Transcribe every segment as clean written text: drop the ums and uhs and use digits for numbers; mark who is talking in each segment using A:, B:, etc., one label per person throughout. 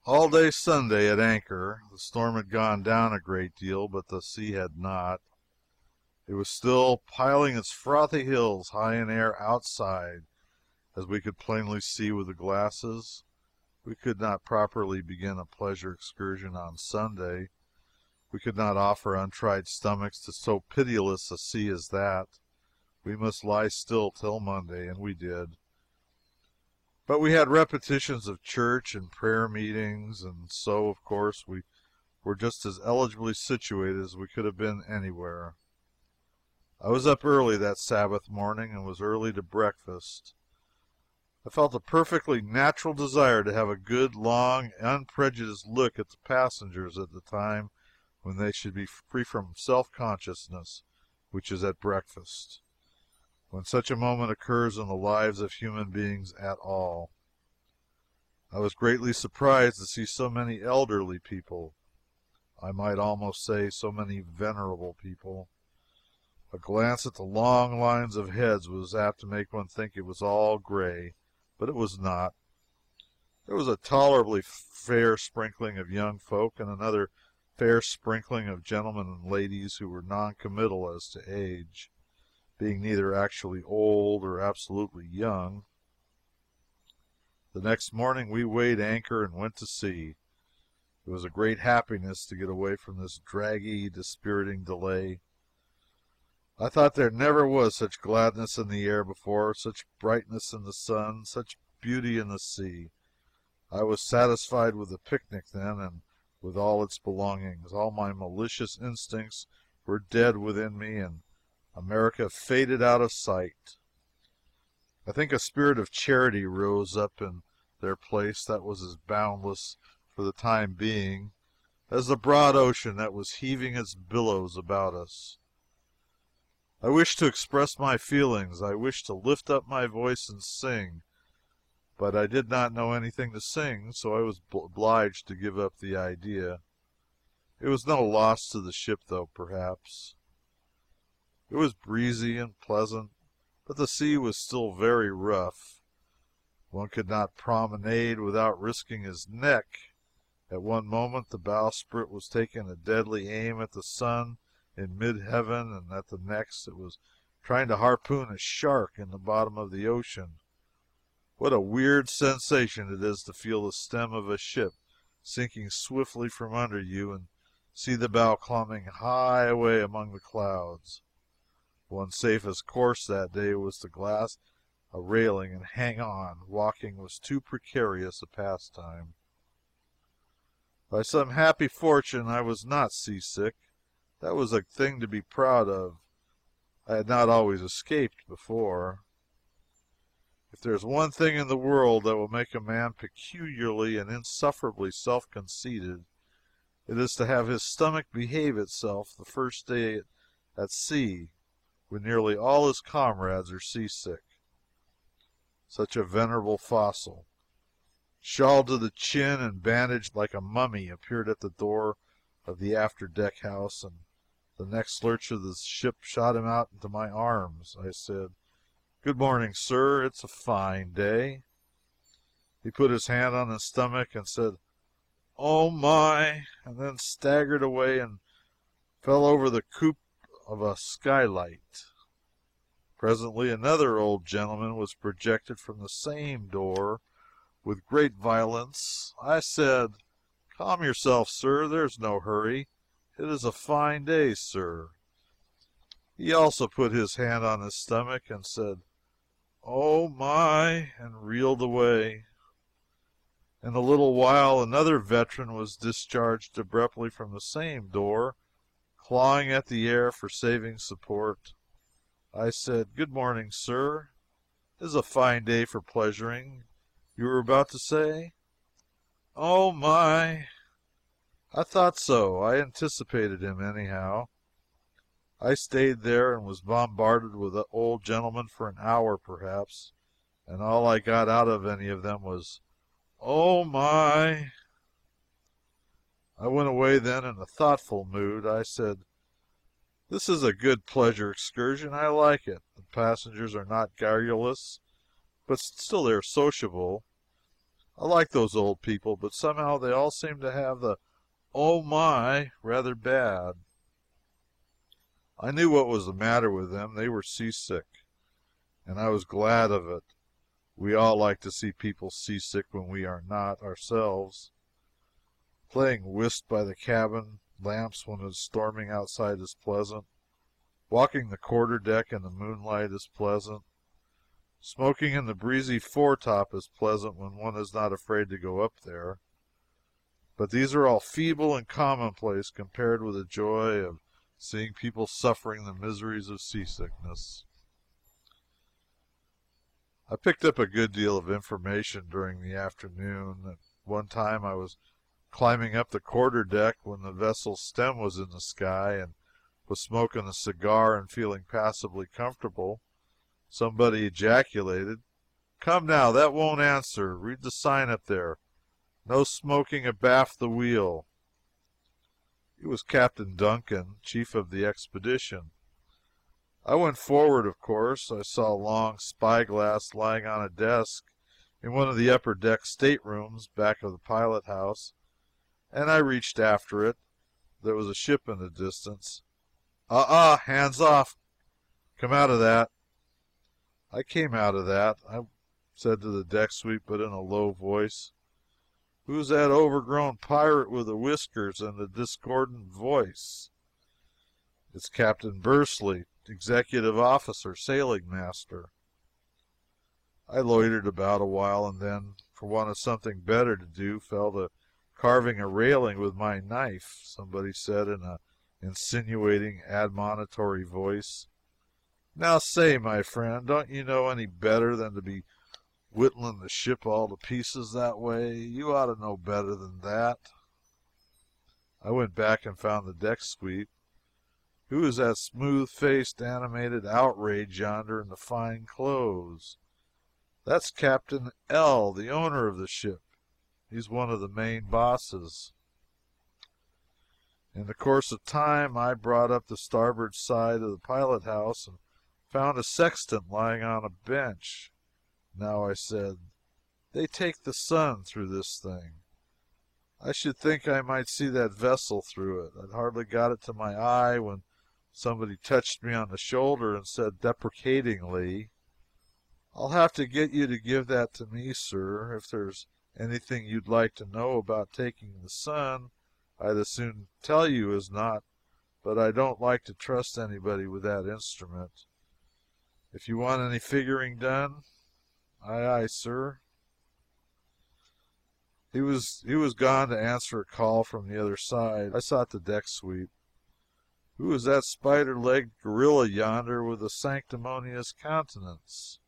A: All day Sunday at anchor. The storm had gone down a great deal, but the sea had not. It was still piling its frothy hills high in air outside, as we could plainly see with the glasses. We could not properly begin a pleasure excursion on Sunday. We could not offer untried stomachs to so pitiless a sea as that. We must lie still till Monday, and we did. But we had repetitions of church and prayer meetings, and so, of course, we were just as eligibly situated as we could have been anywhere. I was up early that Sabbath morning, and was early to breakfast. I felt a perfectly natural desire to have a good, long, unprejudiced look at the passengers at the time when they should be free from self consciousness, which is at breakfast, when such a moment occurs in the lives of human beings at all. I was greatly surprised to see so many elderly people. I might almost say so many venerable people. A glance at the long lines of heads was apt to make one think it was all gray, but it was not. There was a tolerably fair sprinkling of young folk, and another fair sprinkling of gentlemen and ladies who were non-committal as to age, being neither actually old or absolutely young. The next morning we weighed anchor and went to sea. It was a great happiness to get away from this draggy, dispiriting delay. I thought there never was such gladness in the air before, such brightness in the sun, such beauty in the sea. I was satisfied with the picnic then, and with all its belongings. All my malicious instincts were dead within me, and America faded out of sight. I think a spirit of charity rose up in their place that was as boundless, for the time being, as the broad ocean that was heaving its billows about us. I wished to express my feelings. I wished to lift up my voice and sing, but I did not know anything to sing, so I was obliged to give up the idea. It was no loss to the ship, though, perhaps. It was breezy and pleasant, but the sea was still very rough. One could not promenade without risking his neck. At one moment the bowsprit was taking a deadly aim at the sun in mid heaven, and at the next it was trying to harpoon a shark in the bottom of the ocean. What a weird sensation it is to feel the stem of a ship sinking swiftly from under you and see the bow climbing high away among the clouds. One's safest course that day was to grasp a railing and hang on. Walking was too precarious a pastime. By some happy fortune I was not seasick. That was a thing to be proud of. I had not always escaped before. If there is one thing in the world that will make a man peculiarly and insufferably self conceited, it is to have his stomach behave itself the first day at sea, when nearly all his comrades are seasick. Such a venerable fossil, shawled to the chin and bandaged like a mummy, appeared at the door of the after deck house, and the next lurch of the ship shot him out into my arms. I said, "Good morning, sir. It's a fine day." He put his hand on his stomach and said, "Oh, my," and then staggered away and fell over the coop of a skylight. Presently another old gentleman was projected from the same door with great violence. I said, "Calm yourself, sir. There's no hurry. It is a fine day, sir." He also put his hand on his stomach and said, "Oh, my," and reeled away. In a little while another veteran was discharged abruptly from the same door, clawing at the air for saving support. I said, "Good morning, sir. It is a fine day for pleasuring. You were about to say?" "Oh, my." I thought so. I anticipated him, anyhow. I stayed there and was bombarded with old gentlemen for an hour, perhaps, and all I got out of any of them was, "Oh, my." I went away then in a thoughtful mood. I said, "This is a good pleasure excursion. I like it. The passengers are not garrulous, but still they are sociable. I like those old people, but somehow they all seem to have the oh my rather bad. I knew what was the matter with them. They were seasick, and I was glad of it. We all like to see people seasick when we are not ourselves. Playing whist by the cabin lamps when it is storming outside is pleasant. Walking the quarter deck in the moonlight is pleasant. Smoking in the breezy foretop is pleasant when one is not afraid to go up there. But these are all feeble and commonplace compared with the joy of seeing people suffering the miseries of seasickness. I picked up a good deal of information during the afternoon. At one time I was climbing up the quarter deck when the vessel's stem was in the sky and was smoking a cigar and feeling passably comfortable. Somebody ejaculated, "Come now, that won't answer. Read the sign up there. No smoking abaft the wheel." It was Captain Duncan, chief of the expedition. I went forward, of course. I saw a long spyglass lying on a desk in one of the upper deck staterooms back of the pilot house, and I reached after it. There was a ship in the distance. Hands off. Come out of that. I came out of that. I said to the deck sweep, but in a low voice, "Who's that overgrown pirate with the whiskers and the discordant voice?" "It's Captain Bursley, executive officer, sailing master." I loitered about a while, and then, for want of something better to do, fell to carving a railing with my knife. Somebody said in an insinuating, admonitory voice, "Now say, my friend, don't you know any better than to be whittling the ship all to pieces that way? You ought to know better than that." I went back and found the deck sweep. "Who is that smooth-faced, animated outrage yonder in the fine clothes?" "That's Captain L., the owner of the ship. He's one of the main bosses." In the course of time I brought up the starboard side of the pilot house and found a sextant lying on a bench. "Now," I said, "they take the sun through this thing. I should think I might see that vessel through it. I'd hardly got it to my eye when somebody touched me on the shoulder and said deprecatingly, 'I'll have to get you to give that to me, sir. If there's anything you'd like to know about taking the sun, I'd as soon tell you as not, but I don't like to trust anybody with that instrument. If you want any figuring done, aye, aye, sir.'" He was gone to answer a call from the other side. I sought the deck sweep. "Who is that spider-legged gorilla yonder with a sanctimonious countenance?"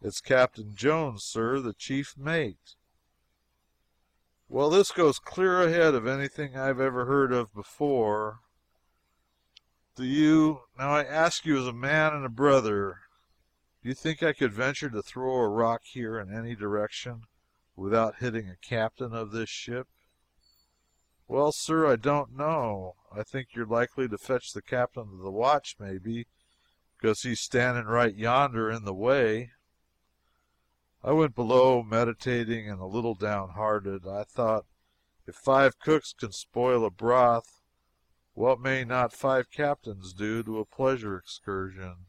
A: "It's Captain Jones, sir, the chief mate." "Well, this goes clear ahead of anything I've ever heard of before. Now I ask you as a man and a brother, do you think I could venture to throw a rock here in any direction without hitting a captain of this ship?" "Well, sir, I don't know. I think you're likely to fetch the captain of the watch, maybe, because he's standing right yonder in the way." I went below, meditating and a little downhearted. I thought, if 5 cooks can spoil a broth, what may not 5 captains do to a pleasure excursion?